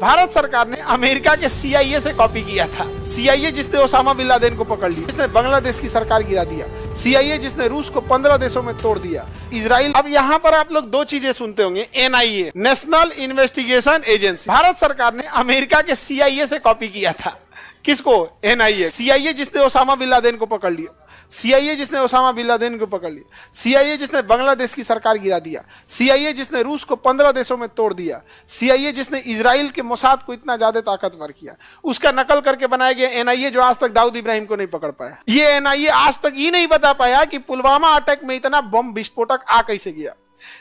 भारत सरकार ने अमेरिका के CIA से कॉपी किया था। CIA जिसने ओसामा बिन लादेन को पकड़ लिया, जिसने बांग्लादेश की सरकार गिरा दिया, CIA जिसने रूस को 15 देशों में तोड़ दिया, इजराइल। अब यहाँ पर आप लोग दो चीजें सुनते होंगे, NIA national investigation agency. Bharat सरकार ने अमेरिका के CIA से कॉपी किया था। किसको? NIA। CIA जिसने ओसामा बिन लादेन को पकड़ लिया, CIA जिसने ओसामा बिन लादेन को पकड़ लिया, CIA जिसने बांग्लादेश की सरकार गिरा दिया, CIA जिसने रूस को 15 देशों में तोड़ दिया, CIA जिसने इजराइल के मोसाद को इतना ज्यादा ताकतवर किया, उसका नकल करके बनाया गया NIA जो आज तक दाऊद इब्राहिम को नहीं पकड़ पाया। ये NIA आज तक ये नहीं बता पाया कि पुलवामा अटैक में इतना बम विस्फोटक आ कैसे गया।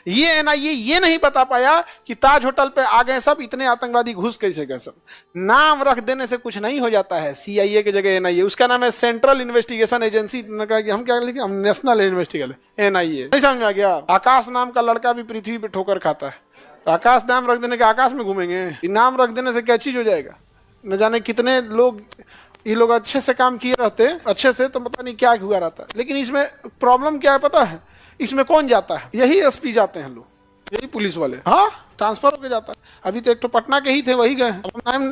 ये NIA ये नहीं बता पाया कि ताज होटल पे आ गए सब, इतने आतंकवादी घुस कैसे गए सब। नाम रख देने से कुछ नहीं हो जाता है। CIA की जगह NIA, उसका नाम है सेंट्रल इन्वेस्टिगेशन एजेंसी। हम क्या लिखे? हम नेशनल इन्वेस्टिगेशन NIA। नहीं समझ में आ गया? आकाश नाम का लड़का भी पृथ्वी पे ठोकर खाता है, तो आकाश नाम रख देने के आकाश में घूमेंगे? नाम रख देने से क्या चीज हो जाएगा? न जाने कितने लोग, ये लोग अच्छे से काम किए रहते, अच्छे से, तो पता नहीं क्या हुआ रहता। लेकिन इसमें प्रॉब्लम क्या है पता है? इसमें कौन जाता है? यही SP जाते हैं लोग, यही पुलिस वाले। हाँ, ट्रांसफर होके जाता है। अभी तो एक तो पटना के ही थे, वही गए हैं।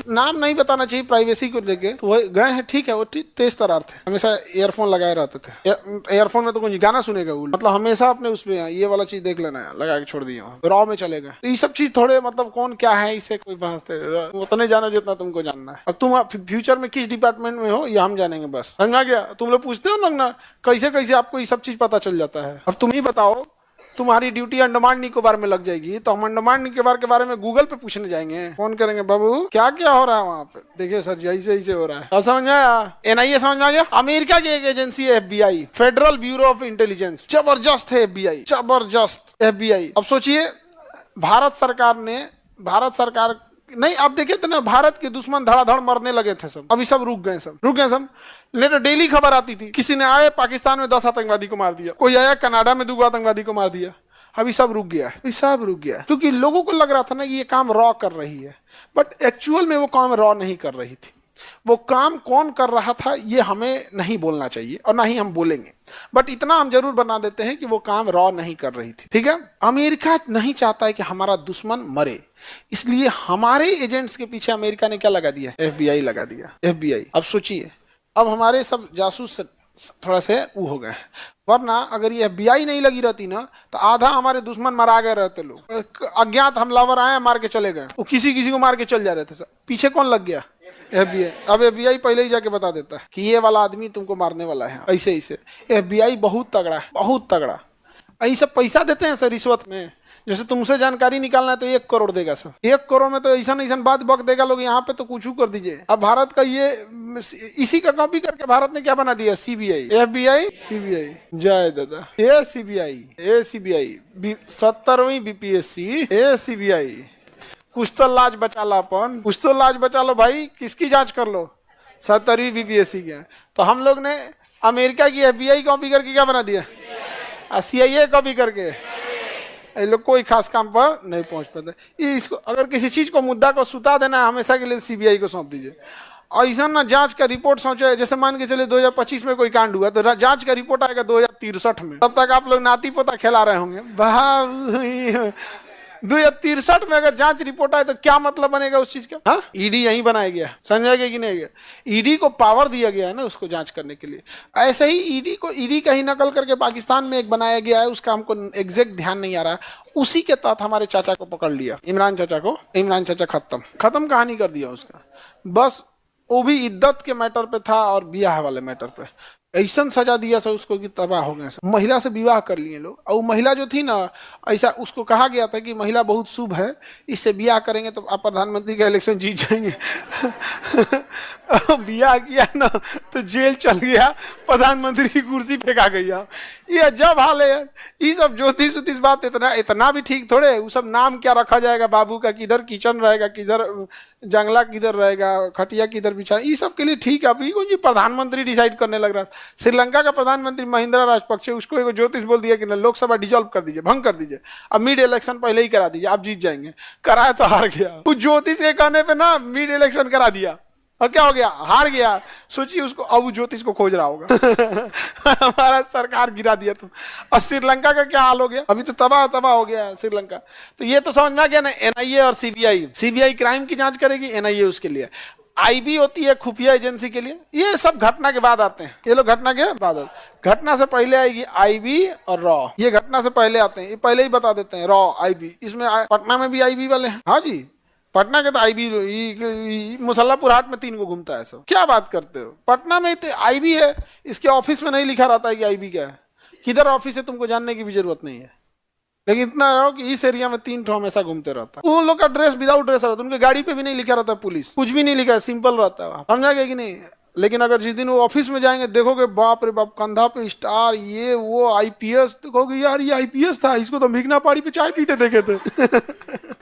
नाम नहीं बताना चाहिए प्राइवेसी को लेके, तो वही गए हैं। ठीक है, वो तेज तरार थे, हमेशा ईयरफोन लगाए रहते थे। ईयरफोन में तो कोई गाना सुनेगा वो, मतलब हमेशा अपने उसमें ये वाला चीज देख लेना है, लगा के छोड़ दिए, रॉ में चले गए। तो ये सब चीज थोड़े मतलब कौन क्या है इससे कोई बात उतना जानो जितना तुमको जानना है। अब तुम फ्यूचर में किस डिपार्टमेंट में हो ये हम जानेंगे, बस समझ गया? तुम लोग पूछते हो लोग ना कैसे कैसे आपको ये सब चीज पता चल जाता है। अब तुम ही बताओ, तुम्हारी ड्यूटी अंडमान निकोबार में लग जाएगी, तो हम अंडमान निकोबार के बारे में गूगल पे पूछने जाएंगे, फोन करेंगे, बाबू क्या क्या हो रहा है वहाँ पे, देखिए सर ऐसे ऐसे हो रहा है। अब समझ आया? NIA समझ में आ गया? अमेरिका की एक एजेंसी है FBI, federal bureau of intelligence. जबरदस्त है FBI, जबरदस्त FBI। अब सोचिए, भारत सरकार नहीं, आप देखे थे ना, भारत के दुश्मन धड़ाधड़ मरने लगे थे सब, अभी सब रुक गए सब। नहीं तो डेली खबर आती थी, किसी ने आए पाकिस्तान में 10 आतंकवादी को मार दिया, कोई आया कनाडा में 2 आतंकवादी को मार दिया। अभी सब रुक गया, अभी सब रुक गया, क्योंकि लोगों को लग रहा था ना कि ये काम रॉ कर रही है, बट एक्चुअल में वो काम रॉ नहीं कर रही थी। वो काम कौन कर रहा था ये हमें नहीं बोलना चाहिए और ना ही हम बोलेंगे, बट इतना हम जरूर बना देते हैं कि वो काम रॉ नहीं कर रही थी। ठीक है? अमेरिका नहीं चाहता है कि हमारा दुश्मन मरे, इसलिए हमारे एजेंट्स के पीछे अमेरिका ने क्या लगा दिया? FBI लगा दिया, FBI। अब सोचिए, अब हमारे सब जासूस थोड़ा से वो हो गए, वरना अगर ये FBI नहीं लगी रहती ना तो आधा हमारे दुश्मन मरा गए रहते। लोग अज्ञात हमलावर आए, मार के चले गए, वो किसी को मार के चल जा रहे थे। पीछे कौन लग गया? FBI। अब FBI पहले ही जाके बता देता है कि ये वाला आदमी तुमको मारने वाला है, ऐसे ऐसे। FBI बहुत तगड़ा है, बहुत तगड़ा। यही सब पैसा देते हैं सर रिश्वत में। जैसे तुमसे जानकारी निकालना है तो 1 करोड़ देगा सर, 1 करोड़ में तो ऐसा बात बक देगा लोग, यहाँ पे तो कुछ कर दीजिए। अब भारत का ये इसी का कॉपी करके भारत ने क्या बना दिया? CBI, FBI, CBI। जय दादा। ACBI 70वीं BPSC, ACBI। कुछ तो लाज बचा लो अपन, कुछ तो लाज बचा लो भाई। किसकी जांच कर लो? 70वीं BPSC की। तो हम लोग ने अमेरिका की FBI कॉपी करके क्या बना दिया? CIA कॉपी करके। ये लोग कोई खास काम पर नहीं पहुंच पाते। इसको अगर किसी चीज को, मुद्दा को सुता देना है हमेशा के लिए, CBI को सौंप दीजिए। ऐसा ना जांच का रिपोर्ट सोचे, जैसे मान के चले 2025 में कोई कांड हुआ तो जांच का रिपोर्ट आएगा 2063 में, तब तक आप लोग नाती पोता खिला रहे होंगे। 2063 में अगर जांच रिपोर्ट आए तो क्या मतलब बनेगा उस चीज का? हाँ, ED यही बनाया गया, समझा गया कि नहीं गया? ED को पावर दिया गया है ना उसको जांच करने के लिए। ऐसे ही ED का ही नकल करके पाकिस्तान में एक बनाया गया है, उसका हमको एग्जैक्ट ध्यान नहीं आ रहा। उसी के तहत हमारे चाचा को पकड़ लिया, इमरान चाचा खत्म कहानी कर दिया उसका। बस वो भी इद्दत के मैटर पे था और ब्याह वाले मैटर पे ऐसा सजा दिया सर उसको कि तबाह हो गए। महिला से विवाह कर लिए लोग, और महिला जो थी ना, ऐसा उसको कहा गया था कि महिला बहुत शुभ है, इससे ब्याह करेंगे तो आप प्रधानमंत्री का इलेक्शन जीत जाएंगे। ब्याह किया ना तो जेल चल गया, प्रधानमंत्री की कुर्सी फेंका गई। ये अजब हाल है। ये सब ज्योतिष बात इतना भी ठीक थोड़े। वो सब नाम क्या रखा जाएगा बाबू का, किधर किचन रहेगा, किधर जंगला किधर रहेगा, खटिया किधर बिछा, ये सब के लिए ठीक है। अभी कौन प्रधानमंत्री डिसाइड करने लग रहा है? श्रीलंका का प्रधानमंत्री महिंद्रा राजपक्षे, उसको एक ज्योतिष बोल दिया कि ना लोकसभा डिजॉल्व कर दीजिए, भंग कर दीजिए, अब मिड इलेक्शन पहले ही करा दीजिए, आप जीत जाएंगे। कराया तो हार गया। उस ज्योतिष के कहने पे ना मिड इलेक्शन करा दिया। और क्या हो गया, हार गया। सोचिए उसको, अब वो ज्योतिष को खोज रहा होगा। हमारा सरकार गिरा दिया तुम। और श्रीलंका का क्या हाल हो गया, अभी तो तबाह तबाह हो गया श्रीलंका। तो ये तो समझ में आ गया ना, एनआईए और सीबीआई। सीबीआई क्राइम की जांच करेगी, एनआईए उसके लिए, आईबी होती है खुफिया एजेंसी के लिए। ये सब घटना के बाद आते हैं, ये लोग घटना के बाद घटना से पहले आएगी आईबी और रॉ, ये घटना से पहले आते हैं, ये पहले ही बता देते हैं रॉ आईबी। इसमें पटना में भी आईबी वाले हैं, हाँ जी, पटना के तो आईबी मुसल्लापुर हाट में 3 को घूमता है सब। क्या बात करते हो, पटना में तो आईबी है, इसके ऑफिस में नहीं लिखा रहता है कि आईबी क्या है, किधर ऑफिस है तुमको जानने की भी जरूरत नहीं है। लेकिन इतना रहो कि इस एरिया में 3 ठो हमेशा घूमते रहता है। उन लोग का ड्रेस विदाउट ड्रेस रहता है, उनके गाड़ी पे भी नहीं लिखा रहता है पुलिस, कुछ भी नहीं लिखा है, सिंपल रहता है, समझा गया कि नहीं। लेकिन अगर जिस दिन वो ऑफिस में जाएंगे, देखोगे बाप रे बाप, कंधा पे स्टार, ये वो आईपीएस, तो कहोगे यार ये आईपीएस था, इसको तो मिघना पहाड़ी पे चाय पीते देखे थे।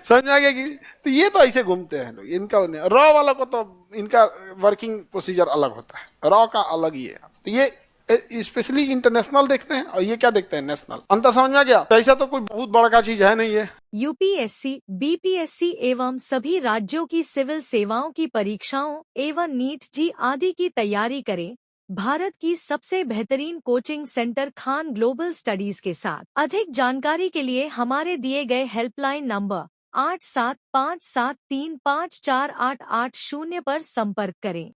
समझ आ गया कि, तो ये तो ऐसे घूमते हैं लोग। इनका रॉ वाला को तो इनका वर्किंग प्रोसीजर अलग होता है, रॉ का अलग ही है। तो ये स्पेशली इंटरनेशनल देखते हैं, और ये क्या देखते हैं, नेशनल। अंतर समझ में आ गया। पैसा तो कोई बहुत बड़ा चीज है नहीं है। यूपीएससी, बीपीएससी एवं सभी राज्यों की सिविल सेवाओं की परीक्षाओं एवं नीट जी आदि की तैयारी करें भारत की सबसे बेहतरीन coaching centre Khan global studies के साथ। अधिक जानकारी के लिए हमारे दिए गए हेल्पलाइन नंबर 8757354880 पर संपर्क करें।